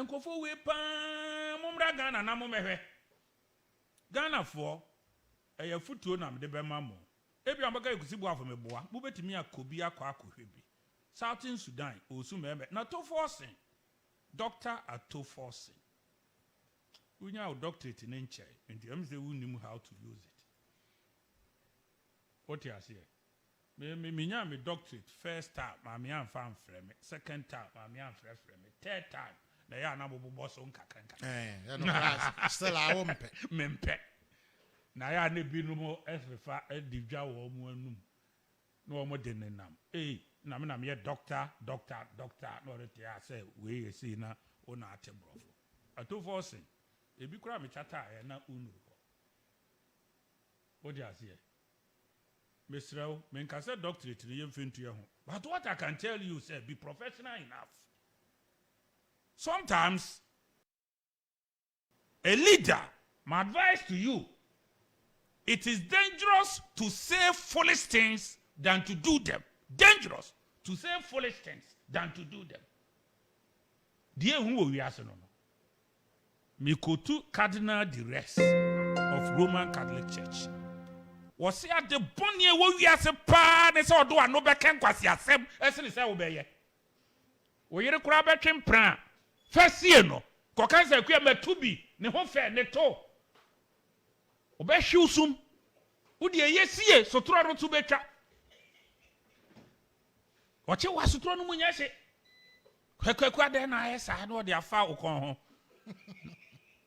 enkofo we pa momra Ghana na momehwe Ghana for eye futuo na mde bema mo ebi ambaka Kusi Boafo meboa mo betimi akobi akwa akohwe bi Southern Sudan osu meme na to Forson doctor at to Forson unya o doctorate in nche nti am say wunnim how to use it what you say me nya me doctorate first time ma me am fan frame second time ma me am frame third time na ya na bobo so nkakanka still I won't mempe na ya na binu mo efefa edidwa wo mu anum na wo mo de nenam na me ye doctor no re tia say we see na o na atebrofo ato Forson ebi kura me chata na unu ko what you say Mr. Menka said doctorate in the but what I can tell you, sir, be professional enough. Sometimes a leader, my advice to you, it is dangerous to say foolish things than to do them. Dangerous to say foolish things than to do them. Dear who we ask no. Mikotu Cardinal the rest of Roman Catholic Church. Was at the bonnie wo wi ase pa ne se odo ano be ken kwase asem ese ne se wo be ye wo yire kura be twempran fasie no ko kan se kwa matubi ne ho fe ne to wo be hwi usum wo de yesie sotoro ro tu betwa wo che wa sotoro no munya hye kwakwa de na aye sa na wo de afa wo kon ho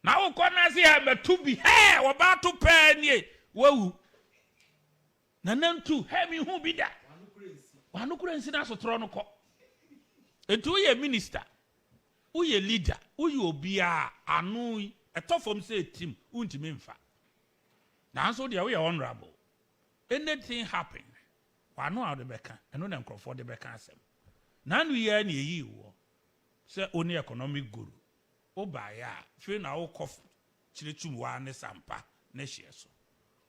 na wo kon na se ya matubi he wo ba to pa nie wo nanantu hemi hu bida wanu kurensi na sotoro no ko etu ye minister uye leader uye obia anu etofom say team untimi mfa na so dia we honorable anything happen wanu out the beka eno na nkrofo de beka asem na anu ye na eyi wo say oni economic guru obaya fe na wo kof chiretum wa ne sampa ne hye so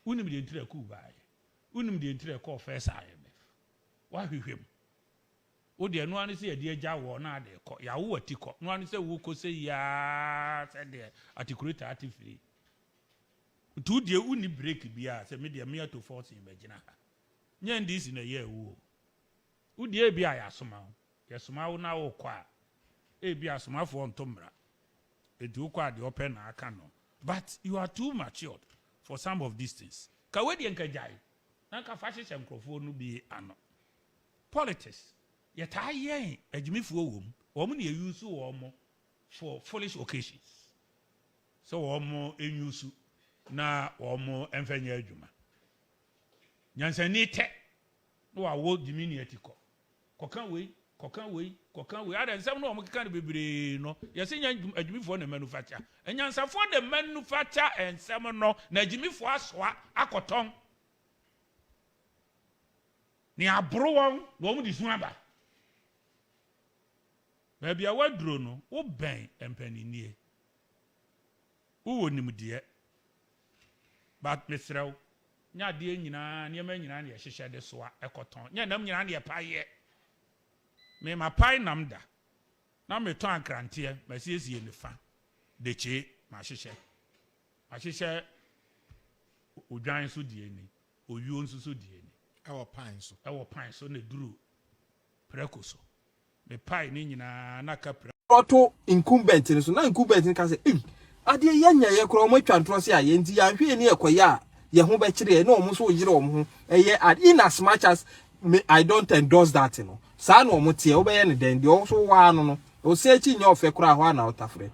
unim de ntira ku baaye unim de ntire call first IMF wa hwehwem o de no an se ye agya wo na de ko ya wo atiko no an se wo ko se ya se de articulate atifiri tu de uni break bia se me de me to Forson imagine ha nya ndisi na ye wo u de bia ya soma ye soma wo na wo kwa e bia soma fo ntomra e du kwa de open na aka no but you are too matured for some of these things ka we de nkajai nanka fashion microphone no bi ano politics yeta yen adwumifuo wom na use wom for foolish occasions so wom enyusu na wom emfanya adwuma nyansani te no awo dimini atiko kokan we ada nsem no wom keka bebre no yesi nya adwumifuo na manufacture enyansafo de manufacture ensem no na adwumifuo asoa akoton ni abro won wo di sun aba ba bia wadro no wo ben empaninie wo wonimdie but mesrew nya de nyina niema nyina na ye hyehye de soa ekoton nya nam nyina na ye paye me ma pai namda na me ton akrante ma siesie ne fa de che ma hyehye odwan so die ni oyuo nso so die ni our pine so ne duru preko so me pai ni nyina na ka auto incumbent so na incumbent ka say ade yanya ye kro mo twantro se aye nti ya hwe ni ekoya ye ho be kire na omo so yire omo ho eye in as much as me, I don't endorse that no sa na omo tie wo be ye ne den de so wa no o se chi nya ofe kra ho na otafre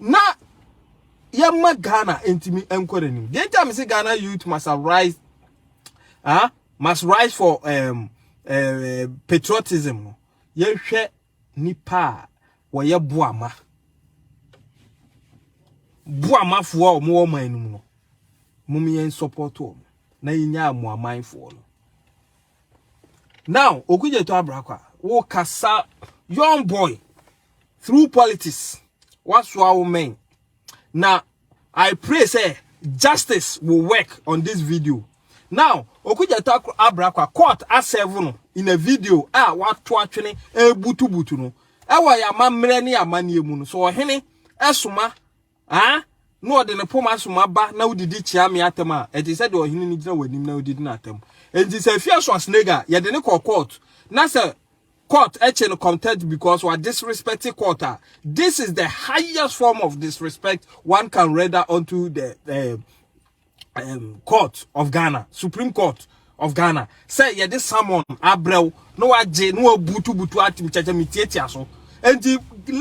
na ye ma Ghana entimi enkore ni the time say Ghana youth must rise must rise for patriotism no ye hwe nipa wo ye boama fo o mo manum no mum yen support o na yinya amoaman fo no now okuje to abrakwa wo kasa young boy through politics what's our men now I pray say justice will work on this video. Now okuje to abrakwa court A7 in a video what to actually butu no ewa ya mamre ne amane mu no so ohene esoma no de ne poma soma ba na udidi chia me atem a eti se de ohene ni gina wanim na udidi na atem enti se fia so snega ye de ne court na se court no contempt because we are disrespecting court. This is the highest form of disrespect one can render onto the court of Ghana, Supreme Court of Ghana. Say yeah, this someone abrel no aje no butu atim chacha mitieti aso. Enti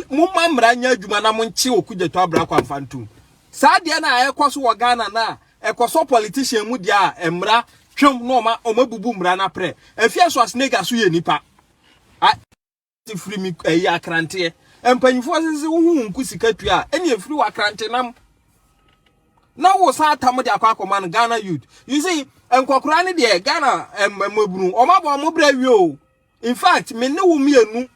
mumma mranya adwuma na monchi okuje to abra kwa mfantum. Saa de na ekoso wo Ghana na ekoso politician mu dia emra twem no ma omabubu mra na pre. Afia so asnega so ye nipa. Free me a krante empanyifo sese wo Kusi katua ene free wa krante nam na wo sa atam de akwa no Ghana youth you see enkokora ne de Ghana mabunu omabo mo bra wi o in fact me ne wo mienu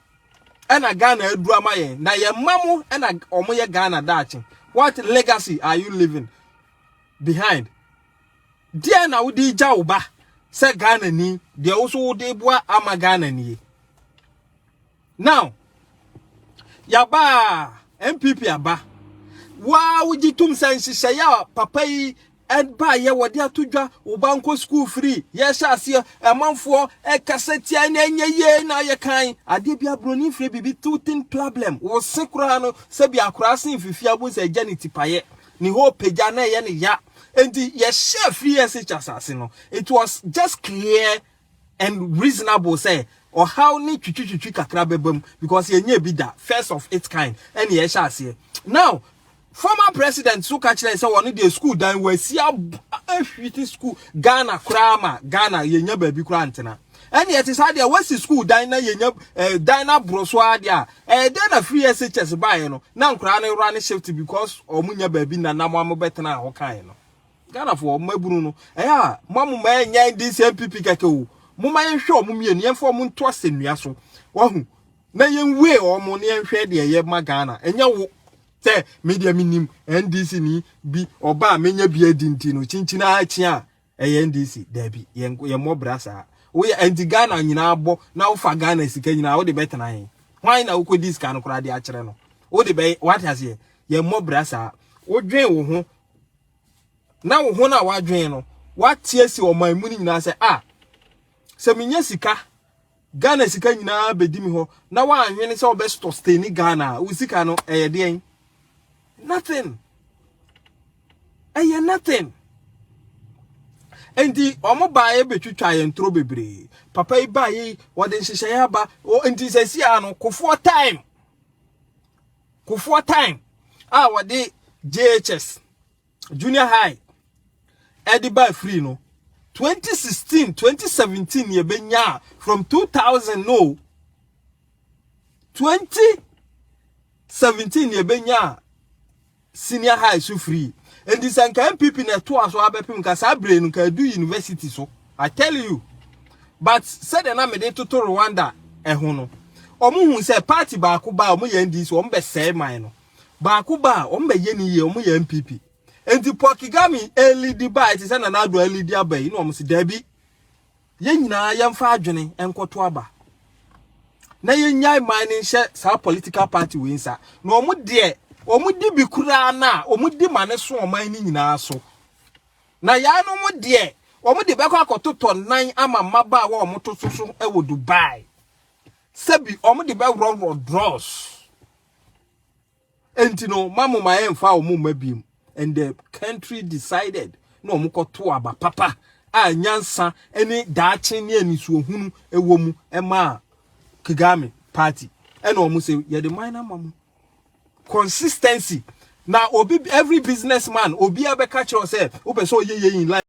ena Ghana aduru amaye na ye mamu ena omo ye Ghana dachi what legacy are you living behind dia na wo di ja wo ba se Ghana ni de wo so wo de boa ama Ghana ni. Now, yaba MPP yaba. Wa ujitum sense ya papa yi and ba ye wode atodwa ubanko school free. Yes asia amanfo e kaseti enye ye na ye kan ade bia broni free bibi two-thing problem. Wo sekura no se bia akura sin fifia bo se janity paye. Ni ho peja na ye ne ya. Enti ye share free EISH asase no. It was just clear and reasonable say or how ni twitwi kakra bebam because ye nya bi da first of its kind and ye sha ase. Now former president so catch say one dey school dan we see a school Ghana krama Ghana ye nya ba bi kra antena and yet is how there was school dan na ye nya dan na broso ade a dan na free SHS buy no na nkra na run shift because omunya ba bi na nam am betena ho kan no Ghana for maburu no mamu ma nya this MPP kake o muma yenhwe omumienu yenfo mu nto asenua so wahu na yenwe omo ne yenhwe de ye magana enya wo te media minim NDC ni bi oba menya bi adinti no chinchina achi a NDC da bi ye mo brasa wo ye anti Ghana nyina abo na wo fa Ghana sika nyina wo de betena yen hwan na wo kodi sika no kra de a kire no wo de be what has ye mo brasa wo dwen wo ho na wo ho na wa dwen no what tiesi o man mu ni nyina se se minya sika Ghana sika nyina bedimi ho na wa anhwene se obesto stay ni Ghana wo sika no den nothing nothing endi omo baaye betwitwa ye ntro bebre papa yi baaye wode nhihye ya ba o enti sesi ano kofo time wode JHS junior high ediba free no 2016 2017 ye benya from 2000 no 2017 ye benya senior high so free and this anka MPP na to aso abepim ka sa brain ka do university so I tell you but said na me dey to Rwanda ho no omuhu say party ba ko ba omu ye ndi so omu be say man no ba ko ba omu be ye ni ye omu ye MPP enti Pokigami elidi ba iti sana na ado elidi abai no omu si dabi ye nyina yemfa adwene enkoto aba na ye nyai mining she sa political party we nsa no omu de omu di bi kura na omu di mane so oman ni nyina so na ya no mu de omu di be kwa akototo nan ama maba wa omu to so e wo Dubai sebi omu di be run draws enti no mamu ma emfa omu mabim and the country decided no mukoto aba papa a nyansa eni daache ne aniso hunu ewomu ema Kagame party and omu say ye the minor mamu consistency na obi every businessman obi abeka kire say obeso ye in life